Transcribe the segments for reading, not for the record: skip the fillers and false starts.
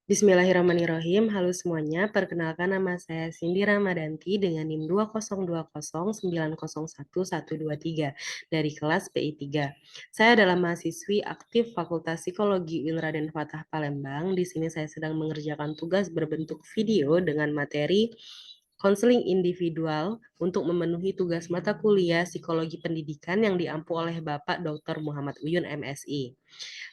Bismillahirrahmanirrahim. Halo semuanya, perkenalkan nama saya Cindy Ramadanti dengan NIM 202090110123 dari kelas PI 3. Saya adalah mahasiswi aktif Fakultas Psikologi UIN Raden Fatah Palembang. Di sini saya sedang mengerjakan tugas berbentuk video dengan materi konseling individual untuk memenuhi tugas mata kuliah Psikologi Pendidikan yang diampu oleh Bapak Dr. Muhammad Uyun MSI.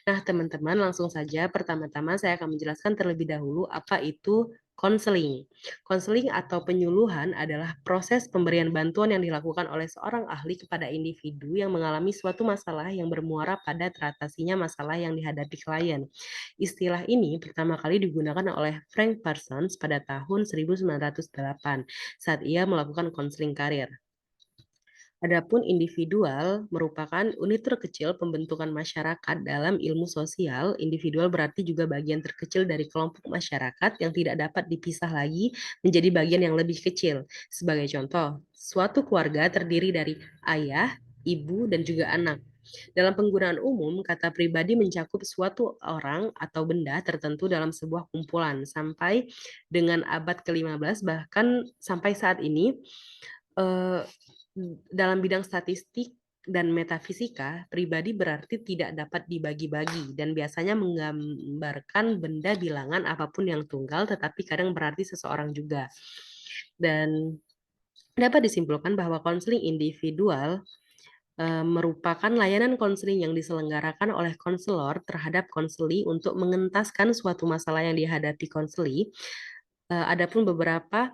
Nah, teman-teman, langsung saja. Pertama-tama saya akan menjelaskan terlebih dahulu apa itu konseling. Konseling atau penyuluhan adalah proses pemberian bantuan yang dilakukan oleh seorang ahli kepada individu yang mengalami suatu masalah yang bermuara pada teratasinya masalah yang dihadapi klien. Istilah ini pertama kali digunakan oleh Frank Parsons pada tahun 1908 saat ia melakukan konseling karir. Adapun individual merupakan unit terkecil pembentukan masyarakat dalam ilmu sosial. Individual berarti juga bagian terkecil dari kelompok masyarakat yang tidak dapat dipisah lagi menjadi bagian yang lebih kecil. Sebagai contoh, suatu keluarga terdiri dari ayah, ibu, dan juga anak. Dalam penggunaan umum, kata pribadi mencakup suatu orang atau benda tertentu dalam sebuah kumpulan. Sampai dengan abad ke-15, bahkan sampai saat ini, eh, dalam bidang statistik dan metafisika, pribadi berarti tidak dapat dibagi-bagi dan biasanya menggambarkan benda bilangan apapun yang tunggal, tetapi kadang berarti seseorang juga. Dan dapat disimpulkan bahwa konseling individual merupakan layanan konseling yang diselenggarakan oleh konselor terhadap konseli untuk mengentaskan suatu masalah yang dihadapi konseli. Adapun beberapa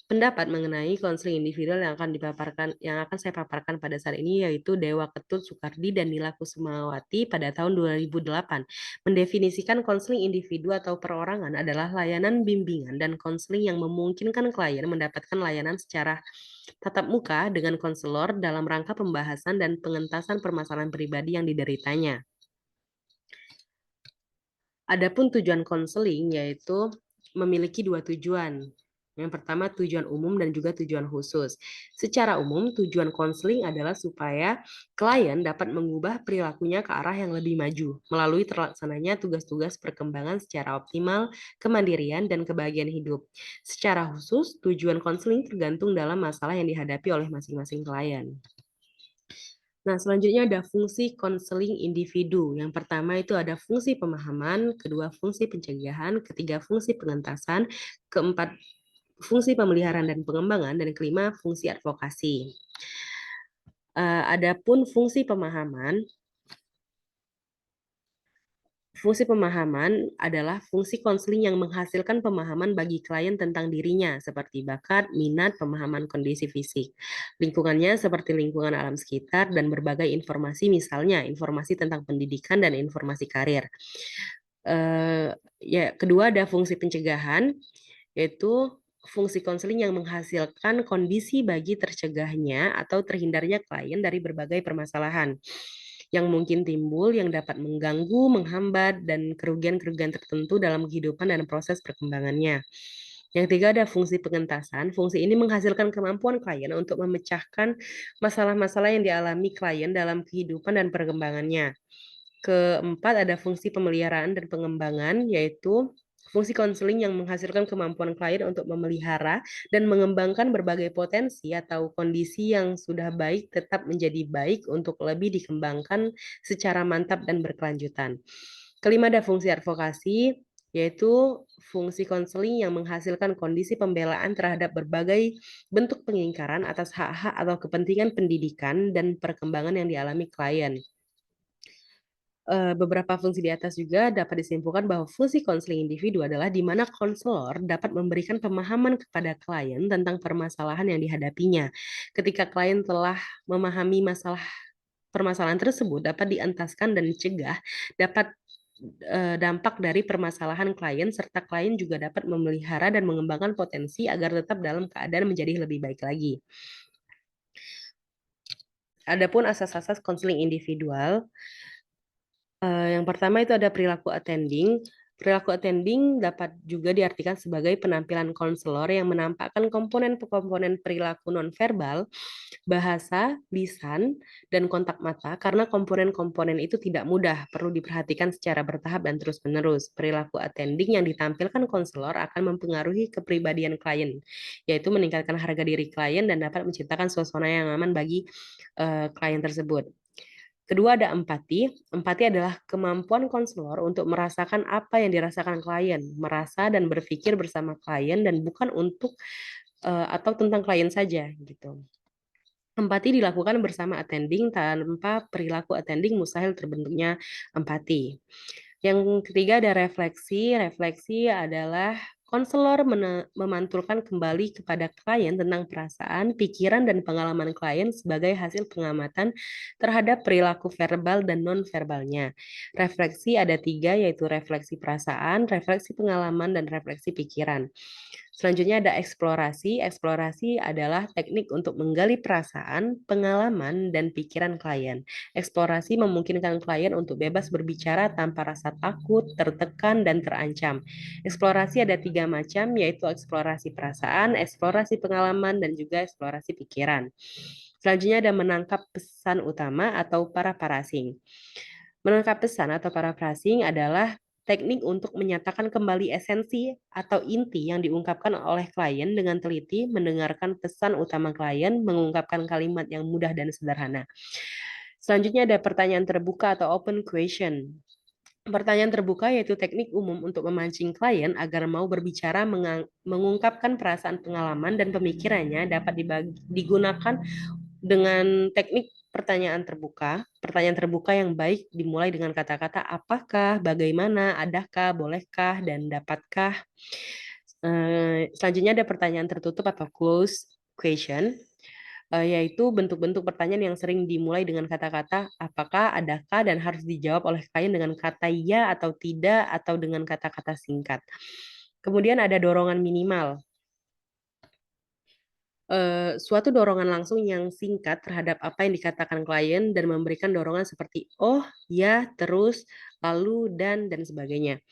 pendapat mengenai konseling individual yang akan saya paparkan pada saat ini yaitu Dewa Ketut Soekardi dan Nila Kusumawati pada tahun 2008 mendefinisikan konseling individu atau perorangan adalah layanan bimbingan dan konseling yang memungkinkan klien mendapatkan layanan secara tatap muka dengan konselor dalam rangka pembahasan dan pengentasan permasalahan pribadi yang dideritanya. Adapun tujuan konseling yaitu memiliki dua tujuan. Yang pertama tujuan umum dan juga tujuan khusus. Secara umum tujuan konseling adalah supaya klien dapat mengubah perilakunya ke arah yang lebih maju melalui terlaksananya tugas-tugas perkembangan secara optimal, kemandirian, dan kebahagiaan hidup. Secara khusus, tujuan konseling tergantung dalam masalah yang dihadapi oleh masing-masing klien. Nah, selanjutnya ada fungsi konseling individu. Yang pertama itu ada fungsi pemahaman, kedua fungsi pencegahan, ketiga fungsi pengentasan, keempat fungsi pemeliharaan dan pengembangan, dan kelima fungsi advokasi. Adapun fungsi pemahaman, fungsi pemahaman adalah fungsi konseling yang menghasilkan pemahaman bagi klien tentang dirinya, seperti bakat, minat, pemahaman kondisi fisik. Lingkungannya seperti lingkungan alam sekitar dan berbagai informasi, misalnya informasi tentang pendidikan dan informasi karir. Ya, kedua ada fungsi pencegahan, yaitu fungsi konseling yang menghasilkan kondisi bagi tercegahnya atau terhindarnya klien dari berbagai permasalahan yang mungkin timbul yang dapat mengganggu, menghambat, dan kerugian-kerugian tertentu dalam kehidupan dan proses perkembangannya. Yang ketiga ada fungsi pengentasan. Fungsi ini menghasilkan kemampuan klien untuk memecahkan masalah-masalah yang dialami klien dalam kehidupan dan perkembangannya. Keempat ada fungsi pemeliharaan dan pengembangan, yaitu fungsi konseling yang menghasilkan kemampuan klien untuk memelihara dan mengembangkan berbagai potensi atau kondisi yang sudah baik tetap menjadi baik untuk lebih dikembangkan secara mantap dan berkelanjutan. Kelima ada fungsi advokasi, yaitu fungsi konseling yang menghasilkan kondisi pembelaan terhadap berbagai bentuk pengingkaran atas hak-hak atau kepentingan pendidikan dan perkembangan yang dialami klien. Beberapa fungsi di atas juga dapat disimpulkan bahwa fungsi konseling individu adalah di mana konselor dapat memberikan pemahaman kepada klien tentang permasalahan yang dihadapinya. Ketika klien telah memahami permasalahan tersebut dapat dientaskan dan dicegah, dapat dampak dari permasalahan klien serta klien juga dapat memelihara dan mengembangkan potensi agar tetap dalam keadaan menjadi lebih baik lagi. Adapun asas-asas konseling individual, yang pertama itu ada perilaku attending. Perilaku attending dapat juga diartikan sebagai penampilan konselor yang menampakkan komponen-komponen perilaku nonverbal, bahasa, lisan, dan kontak mata karena komponen-komponen itu tidak mudah, perlu diperhatikan secara bertahap dan terus-menerus. Perilaku attending yang ditampilkan konselor akan mempengaruhi kepribadian klien, yaitu meningkatkan harga diri klien dan dapat menciptakan suasana yang aman bagi klien tersebut. Kedua ada empati. Empati adalah kemampuan konselor untuk merasakan apa yang dirasakan klien, merasa dan berpikir bersama klien dan bukan untuk atau tentang klien saja gitu. Empati dilakukan bersama attending, tanpa perilaku attending mustahil terbentuknya empati. Yang ketiga ada refleksi. Refleksi adalah konselor memantulkan kembali kepada klien tentang perasaan, pikiran, dan pengalaman klien sebagai hasil pengamatan terhadap perilaku verbal dan non-verbalnya. Refleksi ada tiga, yaitu refleksi perasaan, refleksi pengalaman, dan refleksi pikiran. Selanjutnya ada eksplorasi. Eksplorasi adalah teknik untuk menggali perasaan, pengalaman, dan pikiran klien. Eksplorasi memungkinkan klien untuk bebas berbicara tanpa rasa takut, tertekan, dan terancam. Eksplorasi ada tiga macam, yaitu eksplorasi perasaan, eksplorasi pengalaman, dan juga eksplorasi pikiran. Selanjutnya ada menangkap pesan utama atau paraphrasing. Menangkap pesan atau paraphrasing adalah teknik untuk menyatakan kembali esensi atau inti yang diungkapkan oleh klien dengan teliti, mendengarkan pesan utama klien, mengungkapkan kalimat yang mudah dan sederhana. Selanjutnya ada pertanyaan terbuka atau open question. Pertanyaan terbuka yaitu teknik umum untuk memancing klien agar mau berbicara, mengungkapkan perasaan, pengalaman, dan pemikirannya dapat digunakan dengan teknik pertanyaan terbuka. Pertanyaan terbuka yang baik dimulai dengan kata-kata apakah, bagaimana, adakah, bolehkah, dan dapatkah. Selanjutnya ada pertanyaan tertutup atau closed question, yaitu bentuk-bentuk pertanyaan yang sering dimulai dengan kata-kata apakah, adakah, dan harus dijawab oleh klien dengan kata ya atau tidak atau dengan kata-kata singkat. Kemudian ada dorongan minimal. Suatu dorongan langsung yang singkat terhadap apa yang dikatakan klien dan memberikan dorongan seperti oh, ya, terus, lalu, dan sebagainya.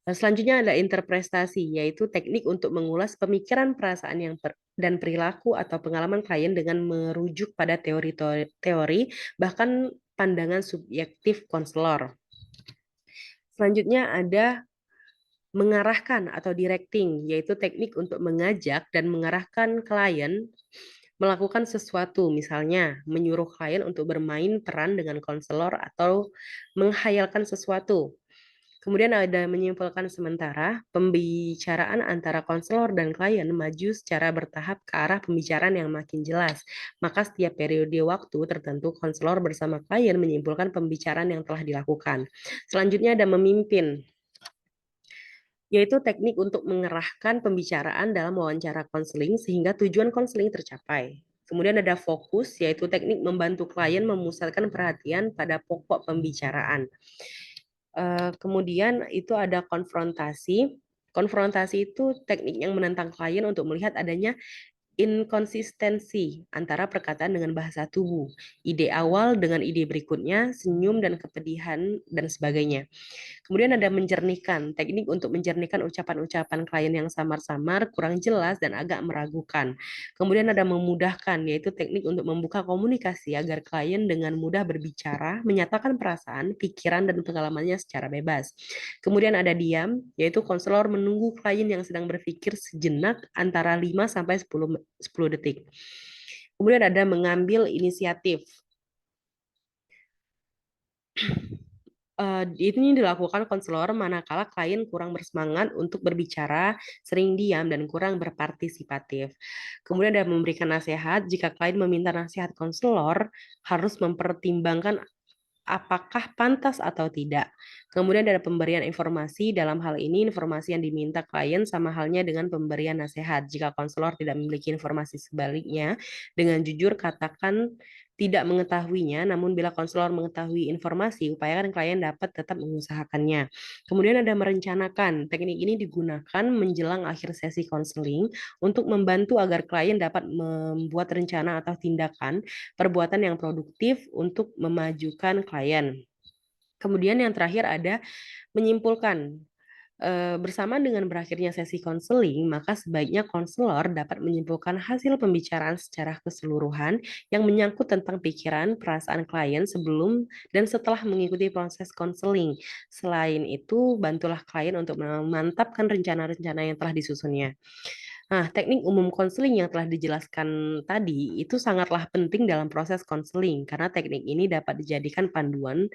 Selanjutnya ada interpretasi, yaitu teknik untuk mengulas pemikiran, perasaan dan perilaku atau pengalaman klien dengan merujuk pada teori, bahkan pandangan subjektif konselor. Selanjutnya ada mengarahkan atau directing, yaitu teknik untuk mengajak dan mengarahkan klien melakukan sesuatu, misalnya menyuruh klien untuk bermain peran dengan konselor atau menghayalkan sesuatu. Kemudian ada menyimpulkan sementara, pembicaraan antara konselor dan klien maju secara bertahap ke arah pembicaraan yang makin jelas. Maka setiap periode waktu tertentu, konselor bersama klien menyimpulkan pembicaraan yang telah dilakukan. Selanjutnya ada memimpin, yaitu teknik untuk mengerahkan pembicaraan dalam wawancara konseling sehingga tujuan konseling tercapai. Kemudian ada fokus, yaitu teknik membantu klien memusatkan perhatian pada pokok pembicaraan. Kemudian itu ada konfrontasi. Konfrontasi itu teknik yang menantang klien untuk melihat adanya inkonsistensi antara perkataan dengan bahasa tubuh, ide awal dengan ide berikutnya, senyum dan kepedihan, dan sebagainya. Kemudian ada menjernihkan, teknik untuk menjernihkan ucapan-ucapan klien yang samar-samar, kurang jelas, dan agak meragukan. Kemudian ada memudahkan, yaitu teknik untuk membuka komunikasi agar klien dengan mudah berbicara, menyatakan perasaan, pikiran, dan pengalamannya secara bebas. Kemudian ada diam, yaitu konselor menunggu klien yang sedang berpikir sejenak antara 5 sampai 10 detik. Kemudian ada mengambil inisiatif. Ini dilakukan konselor manakala klien kurang bersemangat untuk berbicara, sering diam, dan kurang berpartisipatif. Kemudian ada memberikan nasihat. Jika klien meminta nasihat konselor, harus mempertimbangkan apakah pantas atau tidak. Kemudian ada pemberian informasi. Dalam hal ini, informasi yang diminta klien sama halnya dengan pemberian nasihat. Jika konselor tidak memiliki informasi sebaliknya, dengan jujur katakan tidak mengetahuinya, namun bila konselor mengetahui informasi, upayakan klien dapat tetap mengusahakannya. Kemudian ada merencanakan. Teknik ini digunakan menjelang akhir sesi konseling untuk membantu agar klien dapat membuat rencana atau tindakan perbuatan yang produktif untuk memajukan klien. Kemudian yang terakhir ada menyimpulkan. Bersamaan dengan berakhirnya sesi konseling, maka sebaiknya konselor dapat menyimpulkan hasil pembicaraan secara keseluruhan yang menyangkut tentang pikiran, perasaan klien sebelum dan setelah mengikuti proses konseling. Selain itu, bantulah klien untuk memantapkan rencana-rencana yang telah disusunnya. Nah, teknik umum konseling yang telah dijelaskan tadi itu sangatlah penting dalam proses konseling karena teknik ini dapat dijadikan panduan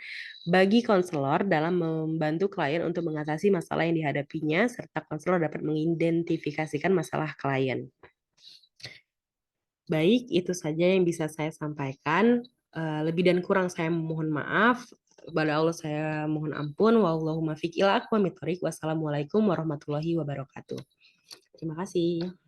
bagi konselor dalam membantu klien untuk mengatasi masalah yang dihadapinya serta konselor dapat mengidentifikasikan masalah klien. Baik, itu saja yang bisa saya sampaikan. Lebih dan kurang saya mohon maaf. Kepada Allah saya mohon ampun. Wallahumma fiq ila aqwamit thoriq. Wassalamualaikum warahmatullahi wabarakatuh. Terima kasih.